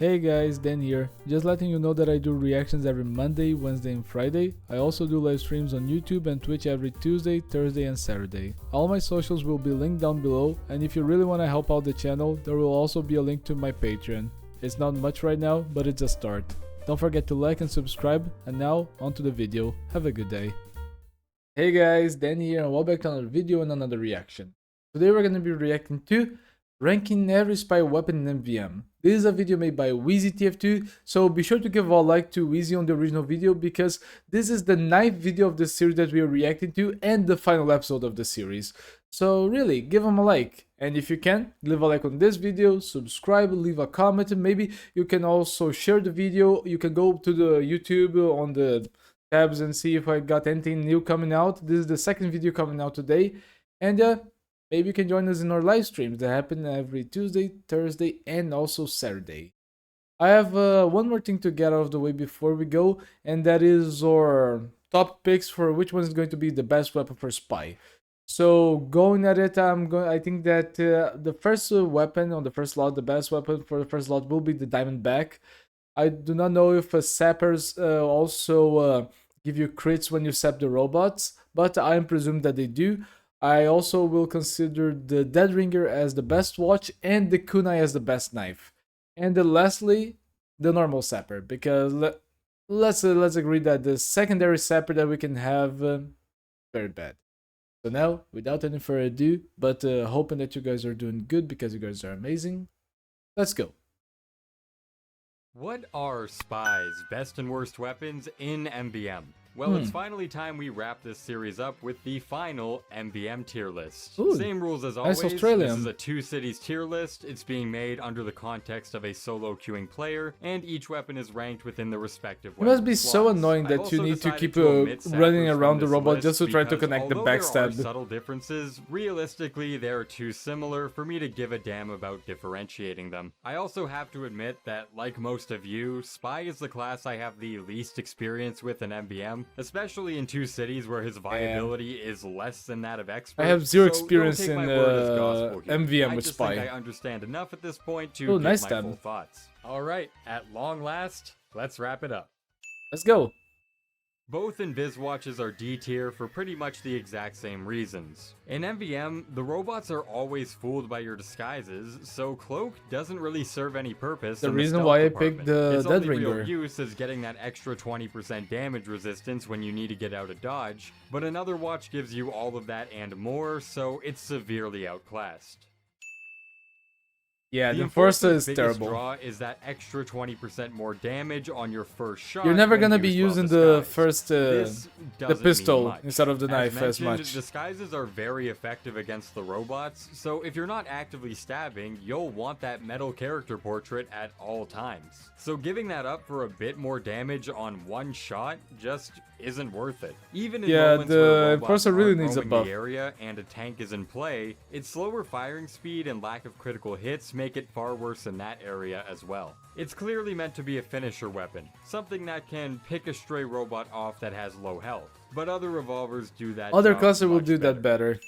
Hey guys, Dan here. Just letting you know that I do reactions every Monday, Wednesday and Friday. I also do live streams on YouTube and Twitch every Tuesday, Thursday and Saturday. All my socials will be linked down below, and if you really want to help out the channel, there will also be a link to my Patreon. It's not much right now, but it's a start. Don't forget to like and subscribe, and now onto the video. Have a good day. Hey guys, Dan here and welcome back to another video and another reaction. Today we're going to be reacting to ranking every spy weapon in MvM. This is a video made by Wheezy TF2, so be sure to give a like to Wheezy on the original video because this is the 9th video of the series that we are reacting to and the final episode of the series. So really, give him a like, and if you can, leave a like on this video, subscribe, leave a comment, and maybe you can also share the video. You can go to the YouTube on the tabs and see if I got anything new coming out. This is the second video coming out today, and maybe you can join us in our live streams that happen every Tuesday, Thursday, and also Saturday. I have one more thing to get out of the way before we go, and that is our top picks for which one is going to be the best weapon for spy. So going at it, I think that the first weapon on the first slot, the best weapon for the first slot will be the Diamondback. I do not know if sappers also give you crits when you sap the robots, but I presume that they do. I also will consider the Dead Ringer as the best watch and the kunai as the best knife. And then lastly, the normal sapper, because let's agree that the secondary sapper that we can have very bad. So now, without any further ado, but hoping that you guys are doing good because you guys are amazing, let's go. What are spies' best and worst weapons in MvM? Well, it's finally time we wrap this series up with the final MvM tier list. Ooh, same rules as always. nice Australian. This is a 2 cities tier list. It's being made under the context of a solo queuing player, and each weapon is ranked within the respective weapon It must be so annoying that you need to keep running around the robot just to try to connect the backstab. There are subtle differences. Realistically, they're too similar for me to give a damn about differentiating them. I also have to admit that, like most of you, spy is the class I have the least experience with in MvM. Especially in 2 cities where his viability is less than that of expert. I have zero experience in MvM with spy. I think I understand enough at this point to give my full thoughts. Alright, at long last, let's wrap it up. Let's go. Both Invis watches are D tier for pretty much the exact same reasons. In MvM, the robots are always fooled by your disguises, so Cloak doesn't really serve any purpose. The reason why I picked the Dead Ringer. Its only real use is getting that extra 20% damage resistance when you need to get out of dodge, but another watch gives you all of that and more, so it's severely outclassed. Yeah, the Enforcer is terrible. Draw is that extra 20% more damage on your first shot. You're never gonna be using the first the pistol instead of the knife as much. Disguises are very effective against the robots, so if you're not actively stabbing, you'll want that metal character portrait at all times. So giving that up for a bit more damage on one shot just isn't worth it. Even in moments where Enforcer really needs a buff. The area and a tank is in play, its slower firing speed and lack of critical hits make it far worse in that area as well. It's clearly meant to be a finisher weapon, something that can pick a stray robot off that has low health, but other revolvers do that. Other classes will do that better.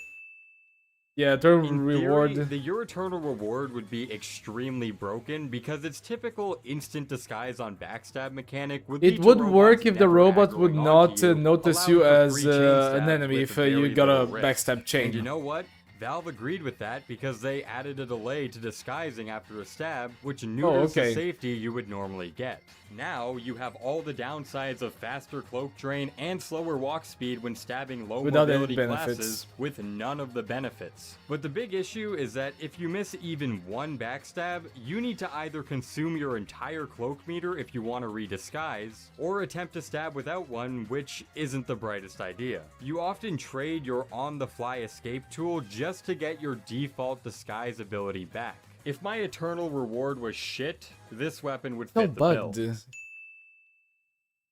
Yeah, Eternal Reward. The Your Eternal Reward would be extremely broken because its typical instant disguise on backstab mechanic would It would work if the robot would not notice you as an enemy if you got a backstab chain. And you know what? Valve agreed with that because they added a delay to disguising after a stab, which neuters the safety you would normally get. Now, you have all the downsides of faster cloak drain and slower walk speed when stabbing low mobility classes with none of the benefits. But the big issue is that if you miss even one backstab, you need to either consume your entire cloak meter if you want to redisguise, or attempt to stab without one, which isn't the brightest idea. You often trade your on-the-fly escape tool just to get your default disguise ability back. If my Eternal Reward was shit, this weapon would fit the bill.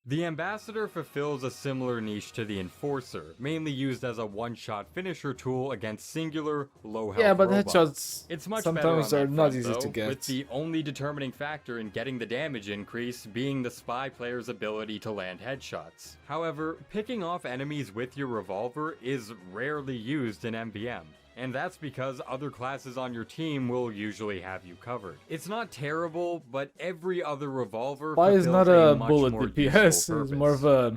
The Ambassador fulfills a similar niche to the Enforcer, mainly used as a one-shot finisher tool against singular, low-health robots. Headshots it's much sometimes better are not easy to get. With the only determining factor in getting the damage increase being the spy player's ability to land headshots. However, picking off enemies with your revolver is rarely used in MvM. and that's because other classes on your team will usually have you covered. It's not terrible, but every other revolver Spy is not a bullet DPS, it's more of a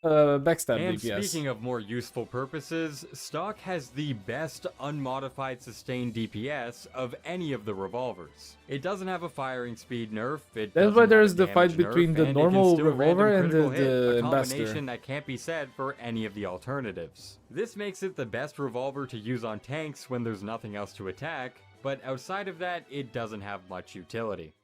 backstab and DPS. Speaking of more useful purposes, stock has the best unmodified sustained DPS of any of the revolvers. It doesn't have a firing speed nerf. That's why there's the fight between the normal revolver and the a combination ambassador. that can't be said for any of the alternatives. This makes it the best revolver to use on tanks when there's nothing else to attack, but outside of that, it doesn't have much utility.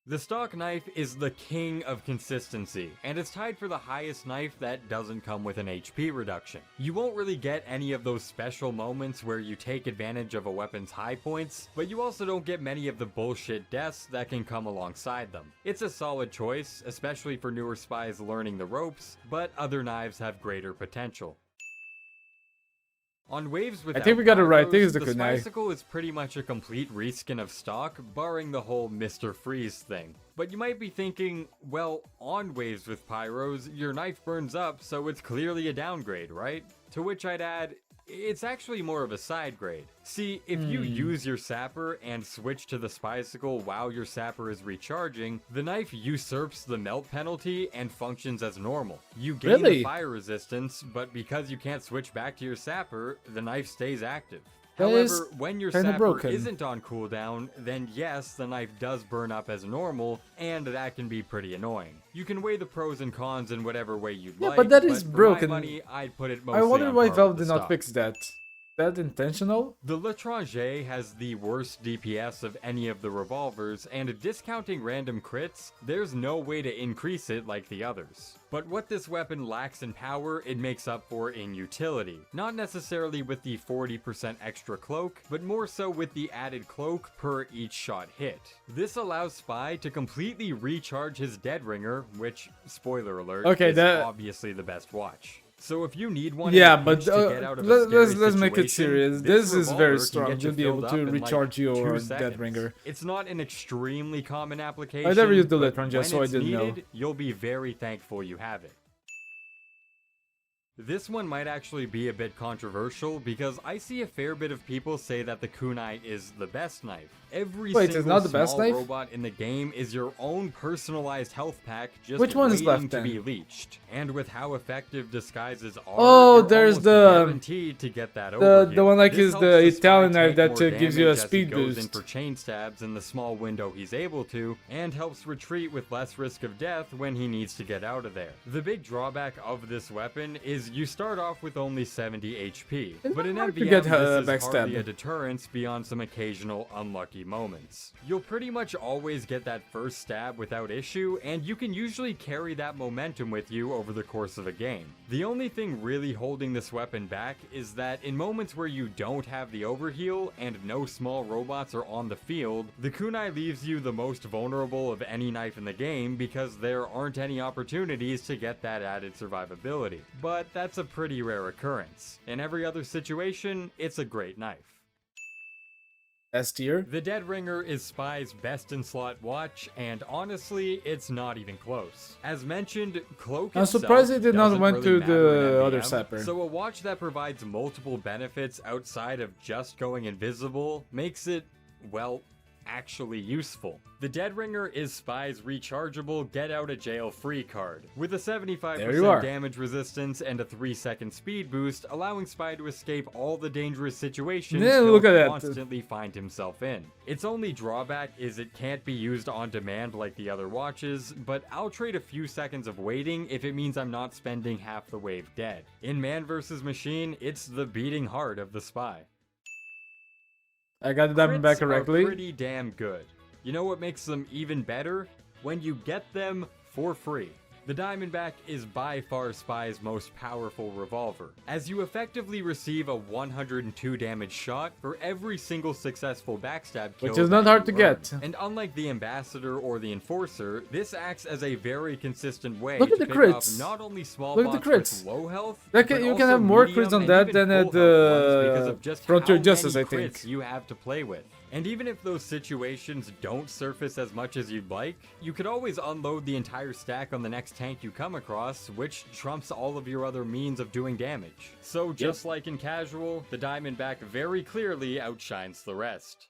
The stock knife is the king of consistency, and it's tied for the highest knife that doesn't come with an HP reduction. You won't really get any of those special moments where you take advantage of a weapon's high points, but you also don't get many of the bullshit deaths that can come alongside them. It's a solid choice, especially for newer spies learning the ropes, but other knives have greater potential. On waves without I think we got it right. I think it's the the kunai. Spicicle is pretty much a complete reskin of stock, barring the whole Mr. Freeze thing. But you might be thinking, well, on waves with pyros, your knife burns up, so it's clearly a downgrade, right? To which I'd add, it's actually more of a side grade. See, if you use your sapper and switch to the Spicicle while your sapper is recharging, the knife usurps the melt penalty and functions as normal. You gain the fire resistance, but because you can't switch back to your sapper, the knife stays active. However, when your sapper isn't on cooldown, then yes, the knife does burn up as normal, and that can be pretty annoying. You can weigh the pros and cons in whatever way you'd like, but that is broken. For my money, I'd put it mostly I wonder on why par Valve with did the not fix that. That intentional? The L'Étranger has the worst DPS of any of the revolvers, and discounting random crits, there's no way to increase it like the others. But what this weapon lacks in power, it makes up for in utility. Not necessarily with the 40% extra cloak, but more so with the added cloak per each shot hit. This allows Spy to completely recharge his Dead Ringer, which, spoiler alert, is obviously the best watch. So if you need one, but to get out of a let's make it serious. This is very strong. You'll be able to recharge your Dead Ringer. It's not an extremely common application. I never used the L'Étranger, so I didn't know. You'll be very thankful you have it. This one might actually be a bit controversial because I see a fair bit of people say that the kunai is the best knife. Every single small robot in the game is your own personalized health pack just waiting to be leached. And with how effective disguises are, you're there's almost guaranteed to get that overkill. The one like is the Italian knife that gives you a speed boost. Goes in for chain stabs in the small window he's able to, and helps retreat with less risk of death when he needs to get out of there. The big drawback of this weapon is you start off with only 70 HP, but in MvM this is hardly a deterrence beyond some occasional unlucky moments. You'll pretty much always get that first stab without issue, and you can usually carry that momentum with you over the course of a game. The only thing really holding this weapon back is that in moments where you don't have the overheal and no small robots are on the field, the kunai leaves you the most vulnerable of any knife in the game because there aren't any opportunities to get that added survivability. But that's a pretty rare occurrence. In every other situation, it's a great knife. S tier? The Dead Ringer is Spy's best in slot watch, and honestly, it's not even close. As mentioned, cloak I'm surprised it did not went to the other MvM, sapper. So a watch that provides multiple benefits outside of just going invisible makes it, well, actually useful. The Dead Ringer is Spy's rechargeable get out of jail free card, with a 75% damage resistance and a 3-second speed boost, allowing Spy to escape all the dangerous situations he'll constantly find himself in. Its only drawback is it can't be used on demand like the other watches, but I'll trade a few seconds of waiting if it means I'm not spending half the wave dead. In Man vs. Machine, it's the beating heart of the Spy. I got the diamond back correctly. Are pretty damn good. You know what makes them even better? When you get them for free. The Diamondback is by far Spy's most powerful revolver, as you effectively receive a 102 damage shot for every single successful backstab kill, which is not hard to get. And unlike the Ambassador or the Enforcer, this acts as a very consistent way to pick crits. off not only small Look bots at the crits. with low health, you can have more crits on that than at the Frontier Justice, I think. You have to play with. And even if those situations don't surface as much as you'd like, you could always unload the entire stack on the next tank you come across, which trumps all of your other means of doing damage. So just like in casual, the Diamondback very clearly outshines the rest.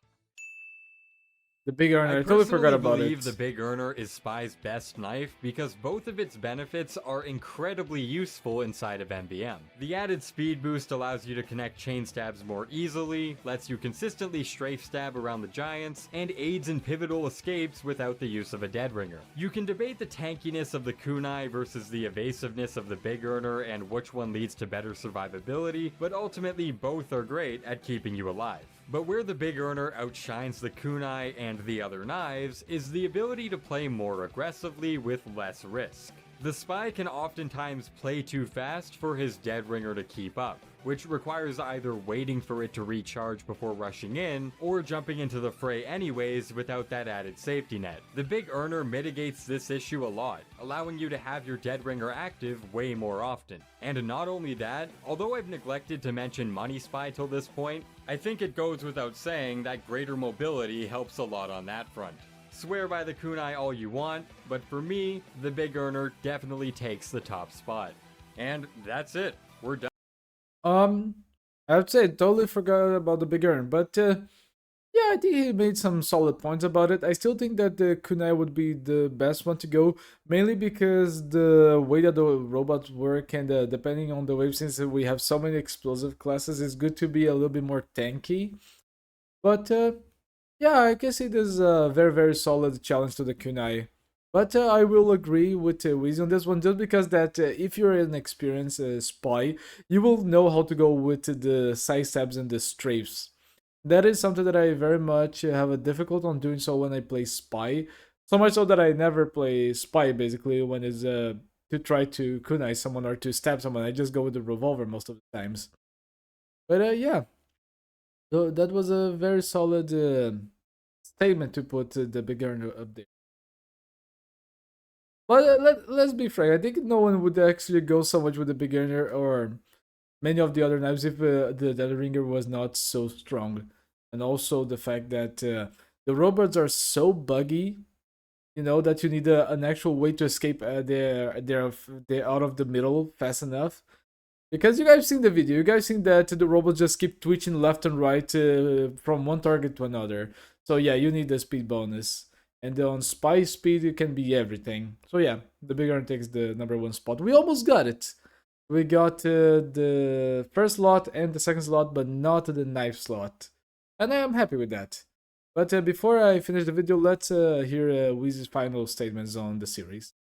The Big Earner, I totally forgot about it. I believe the Big Earner is Spy's best knife because both of its benefits are incredibly useful inside of MvM. The added speed boost allows you to connect chain stabs more easily, lets you consistently strafe stab around the giants, and aids in pivotal escapes without the use of a dead ringer. You can debate the tankiness of the kunai versus the evasiveness of the Big Earner and which one leads to better survivability, but ultimately both are great at keeping you alive. But where the Big Earner outshines the kunai and the other knives is the ability to play more aggressively with less risk. The Spy can oftentimes play too fast for his dead ringer to keep up, which requires either waiting for it to recharge before rushing in, or jumping into the fray anyways without that added safety net. The Big Earner mitigates this issue a lot, allowing you to have your dead ringer active way more often. And not only that, although I've neglected to mention Money Spy till this point, I think it goes without saying that greater mobility helps a lot on that front. Swear by the kunai all you want, but for me, the Big Earner definitely takes the top spot. And that's it. We're done. I would say I totally forgot about the Big Earner, but yeah, I think he made some solid points about it. I still think that the kunai would be the best one to go, mainly because the way that the robots work and depending on the wave, since we have so many explosive classes, it's good to be a little bit more tanky. But yeah, I guess it is a very, very solid challenge to the kunai. But I will agree with Weezy on this one, just because that if you're an experienced spy, you will know how to go with the side stabs and the strafes. That is something that I very much have a difficult on doing so when I play spy. So much so that I never play spy basically when it's to try to kunai someone or to stab someone. I just go with the revolver most of the times. But yeah, so that was a very solid statement to put the Big Earner up there. But let's be frank, I think no one would actually go so much with the Big Earner or many of the other knives if the ringer was not so strong. And also the fact that the robots are so buggy, you know, that you need an actual way to escape they're out of the middle fast enough. Because you guys seen the video, you guys seen that the robots just keep twitching left and right from one target to another. So yeah, you need the speed bonus. And on spy speed, it can be everything. So yeah, the Big Earner takes the #1 spot. We almost got it. We got the first slot and the second slot, but not the knife slot. And I am happy with that. But before I finish the video, let's hear Weezy's final statements on the series.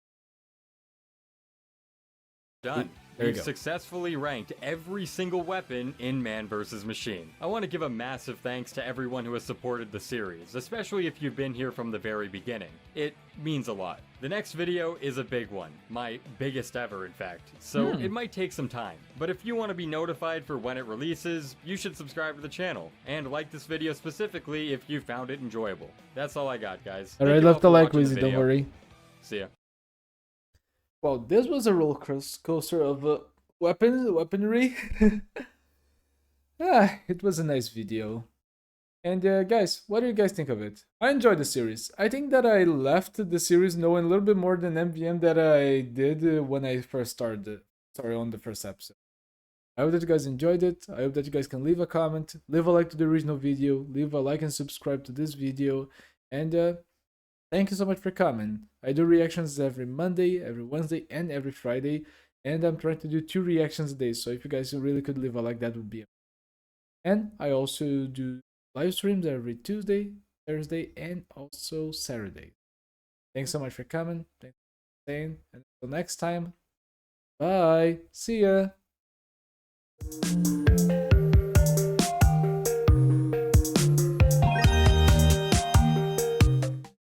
Done. You've successfully ranked every single weapon in Man vs. Machine. I want to give a massive thanks to everyone who has supported the series, especially if you've been here from the very beginning. It means a lot. The next video is a big one, my biggest ever in fact, so it might take some time. But if you want to be notified for when it releases, you should subscribe to the channel, and like this video specifically if you found it enjoyable. That's all I got, guys. Alright, left the like, Weezy, don't worry. See ya. Well, this was a roller coaster of weaponry. It was a nice video. And guys, what do you guys think of it? I enjoyed the series. I think that I left the series knowing a little bit more than MvM that I did when I first started. Sorry, on the first episode. I hope that you guys enjoyed it. I hope that you guys can leave a comment, leave a like to the original video, leave a like and subscribe to this video. And thank you so much for coming. I do reactions every Monday, every Wednesday, and every Friday. And I'm trying to do 2 reactions a day. So if you guys really could leave a like, that would be amazing. And I also do live streams every Tuesday, Thursday, and also Saturday. Thanks so much for coming. Thanks for staying. And until next time, bye. See ya.